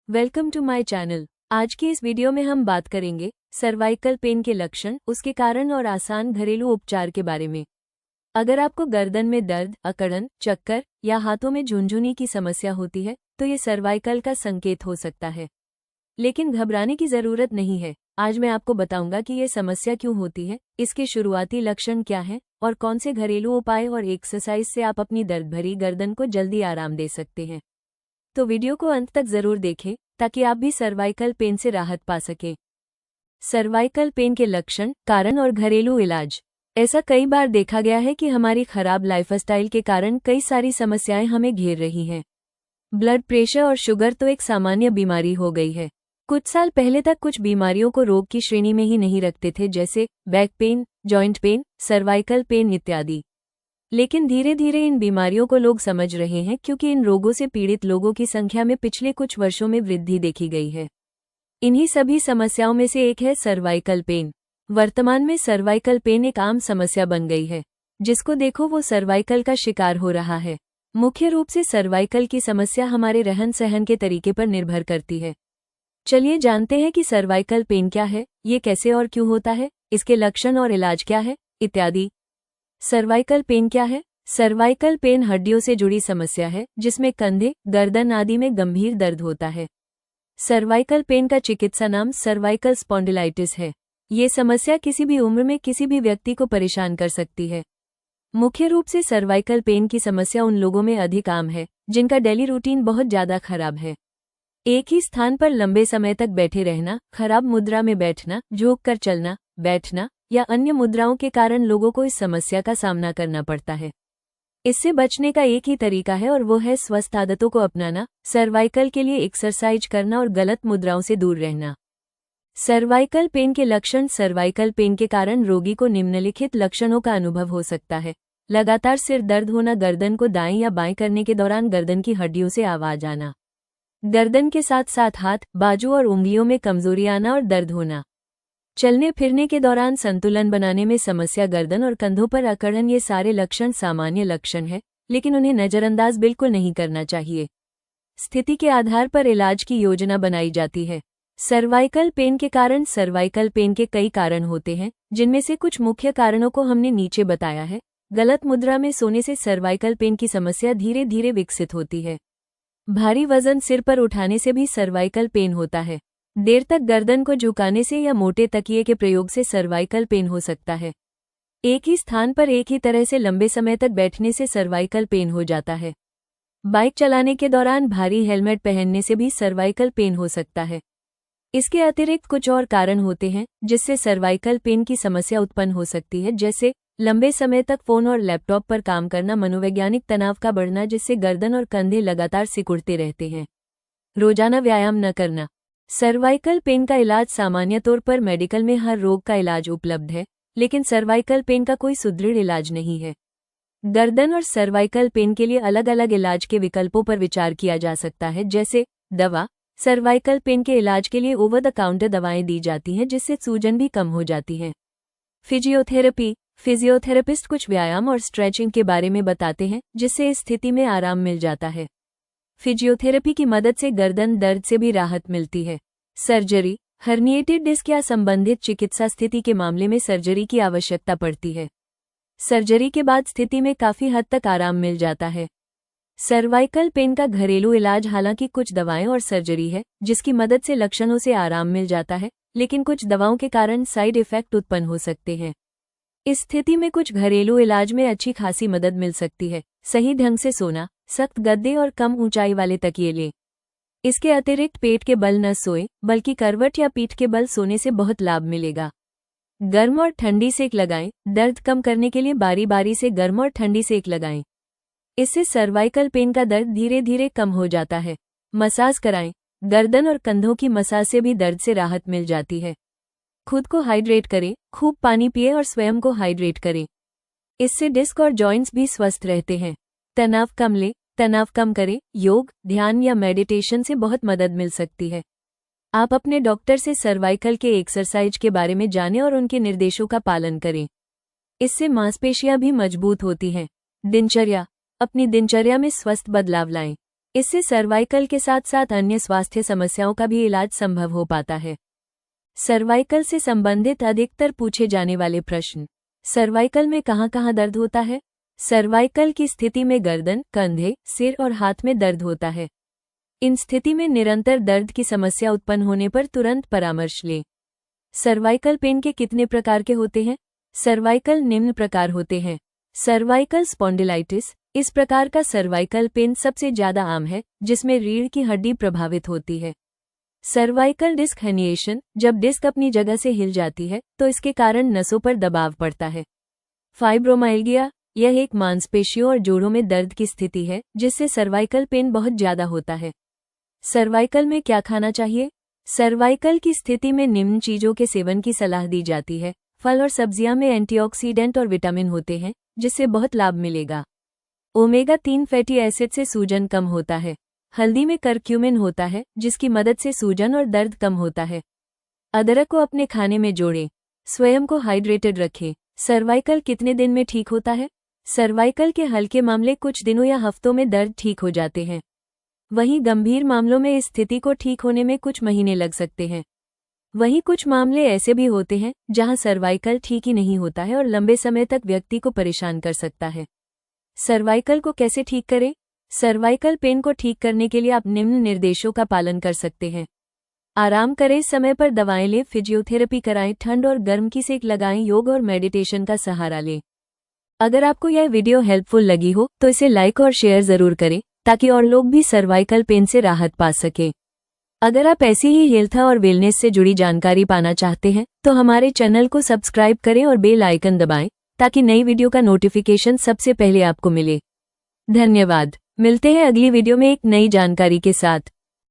Welcome to my channel. आज की इस वीडियो में हम बात करेंगे सर्वाइकल पेन के लक्षण, उसके कारण और आसान घरेलू उपचार के बारे में। अगर आपको गर्दन में दर्द, अकड़न, चक्कर या हाथों में झुनझुनी की समस्या होती है तो ये सर्वाइकल का संकेत हो सकता है। लेकिन घबराने की जरूरत नहीं है। आज मैं आपको बताऊंगा कि ये समस्या क्यों होती है, इसके शुरुआती लक्षण क्या हैं और कौन से घरेलू उपाय और एक्सरसाइज से आप अपनी दर्द भरी गर्दन को जल्दी आराम दे सकते हैं। तो वीडियो को अंत तक जरूर देखें ताकि आप भी सर्वाइकल पेन से राहत पा सकें। सर्वाइकल पेन के लक्षण, कारण और घरेलू इलाज। ऐसा कई बार देखा गया है कि हमारी खराब लाइफस्टाइल के कारण कई सारी समस्याएं हमें घेर रही हैं। ब्लड प्रेशर और शुगर तो एक सामान्य बीमारी हो गई है। कुछ साल पहले तक कुछ बीमारियों को रोग की श्रेणी में ही नहीं रखते थे, जैसे back pain, joint pain, cervical pain इत्यादि। लेकिन धीरे धीरे इन बीमारियों को लोग समझ रहे हैं क्योंकि इन रोगों से पीड़ित लोगों की संख्या में पिछले कुछ वर्षों में वृद्धि देखी गई है। इन्हीं सभी समस्याओं में से एक है सर्वाइकल पेन। वर्तमान में सर्वाइकल पेन एक आम समस्या बन गई है। जिसको देखो वो सर्वाइकल का शिकार हो रहा है। मुख्य रूप से सर्वाइकल की समस्या हमारे रहन सहन के तरीके पर निर्भर करती है। चलिए जानते हैं कि सर्वाइकल पेन क्या है, ये कैसे और क्यों होता है, इसके लक्षण और इलाज क्या है इत्यादि। सर्वाइकल पेन क्या है? सर्वाइकल पेन हड्डियों से जुड़ी समस्या है जिसमें कंधे, गर्दन आदि में गंभीर दर्द होता है। सर्वाइकल पेन का चिकित्सा नाम सर्वाइकल स्पॉन्डिलाइटिस है। ये समस्या किसी भी उम्र में किसी भी व्यक्ति को परेशान कर सकती है। मुख्य रूप से सर्वाइकल पेन की समस्या उन लोगों में अधिक आम है जिनका डेली रूटीन बहुत ज्यादा खराब है। एक ही स्थान पर लंबे समय तक बैठे रहना, खराब मुद्रा में बैठना, झुक कर चलना, बैठना या अन्य मुद्राओं के कारण लोगों को इस समस्या का सामना करना पड़ता है। इससे बचने का एक ही तरीका है और वो है स्वस्थ आदतों को अपनाना, सर्वाइकल के लिए एक्सरसाइज करना और गलत मुद्राओं से दूर रहना। सर्वाइकल पेन के लक्षण। सर्वाइकल पेन के कारण रोगी को निम्नलिखित लक्षणों का अनुभव हो सकता है। लगातार सिर दर्द होना, गर्दन को दाएं या बाएं करने के दौरान गर्दन की हड्डियों से आवाज आना, गर्दन के साथ साथ हाथ, बाजू और उंगलियों में कमजोरी आना और दर्द होना, चलने फिरने के दौरान संतुलन बनाने में समस्या, गर्दन और कंधों पर अकड़न। ये सारे लक्षण सामान्य लक्षण हैं, लेकिन उन्हें नजरअंदाज बिल्कुल नहीं करना चाहिए। स्थिति के आधार पर इलाज की योजना बनाई जाती है। सर्वाइकल पेन के कारण। सर्वाइकल पेन के कई कारण होते हैं, जिनमें से कुछ मुख्य कारणों को हमने नीचे बताया है। गलत मुद्रा में सोने से सर्वाइकल पेन की समस्या धीरे धीरे विकसित होती है। भारी वजन सिर पर उठाने से भी सर्वाइकल पेन होता है। देर तक गर्दन को झुकाने से या मोटे तकिए के प्रयोग से सर्वाइकल पेन हो सकता है। एक ही स्थान पर एक ही तरह से लंबे समय तक बैठने से सर्वाइकल पेन हो जाता है। बाइक चलाने के दौरान भारी हेलमेट पहनने से भी सर्वाइकल पेन हो सकता है। इसके अतिरिक्त कुछ और कारण होते हैं जिससे सर्वाइकल पेन की समस्या उत्पन्न हो सकती है, जैसे लंबे समय तक फोन और लैपटॉप पर काम करना, मनोवैज्ञानिक तनाव का बढ़ना जिससे गर्दन और कंधे लगातार सिकुड़ते रहते हैं, रोजाना व्यायाम न करना। सर्वाइकल पेन का इलाज। सामान्य तौर पर मेडिकल में हर रोग का इलाज उपलब्ध है, लेकिन सर्वाइकल पेन का कोई सुदृढ़ इलाज नहीं है। गर्दन और सर्वाइकल पेन के लिए अलग अलग इलाज के विकल्पों पर विचार किया जा सकता है, जैसे दवा। सर्वाइकल पेन के इलाज के लिए ओवर द काउंटर दवाएं दी जाती हैं जिससे सूजन भी कम हो जाती है। फिजियोथेरेपी। फिजियोथेरेपिस्ट कुछ व्यायाम और स्ट्रेचिंग के बारे में बताते हैं जिससे इस स्थिति में आराम मिल जाता है। फिजियोथेरेपी की मदद से गर्दन दर्द से भी राहत मिलती है। सर्जरी। हर्निएटेड डिस्क या संबंधित चिकित्सा स्थिति के मामले में सर्जरी की आवश्यकता पड़ती है। सर्जरी के बाद स्थिति में काफी हद तक आराम मिल जाता है। सर्वाइकल पेन का घरेलू इलाज। हालांकि कुछ दवाएं और सर्जरी है जिसकी मदद से लक्षणों से आराम मिल जाता है, लेकिन कुछ दवाओं के कारण साइड इफेक्ट उत्पन्न हो सकते हैं। इस स्थिति में कुछ घरेलू इलाज में अच्छी खासी मदद मिल सकती है। सही ढंग से सोना, सख्त गद्दे और कम ऊंचाई वाले तकिए लें। इसके अतिरिक्त पेट के बल न सोए, बल्कि करवट या पीठ के बल सोने से बहुत लाभ मिलेगा। गर्म और ठंडी सेक लगाएं। दर्द कम करने के लिए बारी बारी से गर्म और ठंडी सेक लगाएं। इससे सर्वाइकल पेन का दर्द धीरे धीरे कम हो जाता है। मसाज कराएं। गर्दन और कंधों की मसाज से भी दर्द से राहत मिल जाती है। खुद को हाइड्रेट करें। खूब पानी पिए और स्वयं को हाइड्रेट करें। इससे डिस्क और जॉइंट्स भी स्वस्थ रहते हैं। तनाव कम लें। तनाव कम करें। योग, ध्यान या मेडिटेशन से बहुत मदद मिल सकती है। आप अपने डॉक्टर से सर्वाइकल के एक्सरसाइज के बारे में जानें और उनके निर्देशों का पालन करें। इससे मांसपेशियां भी मजबूत होती हैं। दिनचर्या। अपनी दिनचर्या में स्वस्थ बदलाव लाएं। इससे सर्वाइकल के साथ साथ अन्य स्वास्थ्य समस्याओं का भी इलाज संभव हो पाता है। सर्वाइकल से संबंधित अधिकतर पूछे जाने वाले प्रश्न। सर्वाइकल में कहाँ दर्द होता है? सर्वाइकल की स्थिति में गर्दन, कंधे, सिर और हाथ में दर्द होता है। इन स्थिति में निरंतर दर्द की समस्या उत्पन्न होने पर तुरंत परामर्श लें। सर्वाइकल पेन के कितने प्रकार के होते हैं? सर्वाइकल निम्न प्रकार होते हैं। सर्वाइकल स्पॉन्डिलाइटिस, इस प्रकार का सर्वाइकल पेन सबसे ज्यादा आम है, जिसमें रीढ़ की हड्डी प्रभावित होती है। सर्वाइकल डिस्क हर्निएशन, जब डिस्क अपनी जगह से हिल जाती है तो इसके कारण नसों पर दबाव पड़ता है। फाइब्रोमाइल्गिया, यह एक मांसपेशियों और जोड़ों में दर्द की स्थिति है जिससे सर्वाइकल पेन बहुत ज्यादा होता है। सर्वाइकल में क्या खाना चाहिए? सर्वाइकल की स्थिति में निम्न चीजों के सेवन की सलाह दी जाती है। फल और सब्जियां में एंटीऑक्सीडेंट और विटामिन होते हैं, जिससे बहुत लाभ मिलेगा। ओमेगा 3 फैटी एसिड से सूजन कम होता है। हल्दी में करक्यूमिन होता है, जिसकी मदद से सूजन और दर्द कम होता है। अदरक को अपने खाने में जोड़ें। स्वयं को हाइड्रेटेड रखें। सर्वाइकल कितने दिन में ठीक होता है? सर्वाइकल के हल्के मामले कुछ दिनों या हफ्तों में दर्द ठीक हो जाते हैं। वहीं गंभीर मामलों में इस स्थिति को ठीक होने में कुछ महीने लग सकते हैं। वहीं कुछ मामले ऐसे भी होते हैं जहां सर्वाइकल ठीक ही नहीं होता है और लंबे समय तक व्यक्ति को परेशान कर सकता है। सर्वाइकल को कैसे ठीक करें? सर्वाइकल पेन को ठीक करने के लिए आप निम्न निर्देशों का पालन कर सकते हैं। आराम करें, समय पर दवाएं लें, फिजियोथेरेपी कराएं, ठंड और गर्म की सेक लगाएं, योग और मेडिटेशन का सहारा लें। अगर आपको यह वीडियो हेल्पफुल लगी हो तो इसे लाइक और शेयर जरूर करें ताकि और लोग भी सर्वाइकल पेन से राहत पा सकें। अगर आप ऐसी ही हेल्थ और वेलनेस से जुड़ी जानकारी पाना चाहते हैं तो हमारे चैनल को सब्सक्राइब करें और बेल आइकन दबाएं ताकि नई वीडियो का नोटिफिकेशन सबसे पहले आपको मिले। धन्यवाद। मिलते हैं अगली वीडियो में एक नई जानकारी के साथ।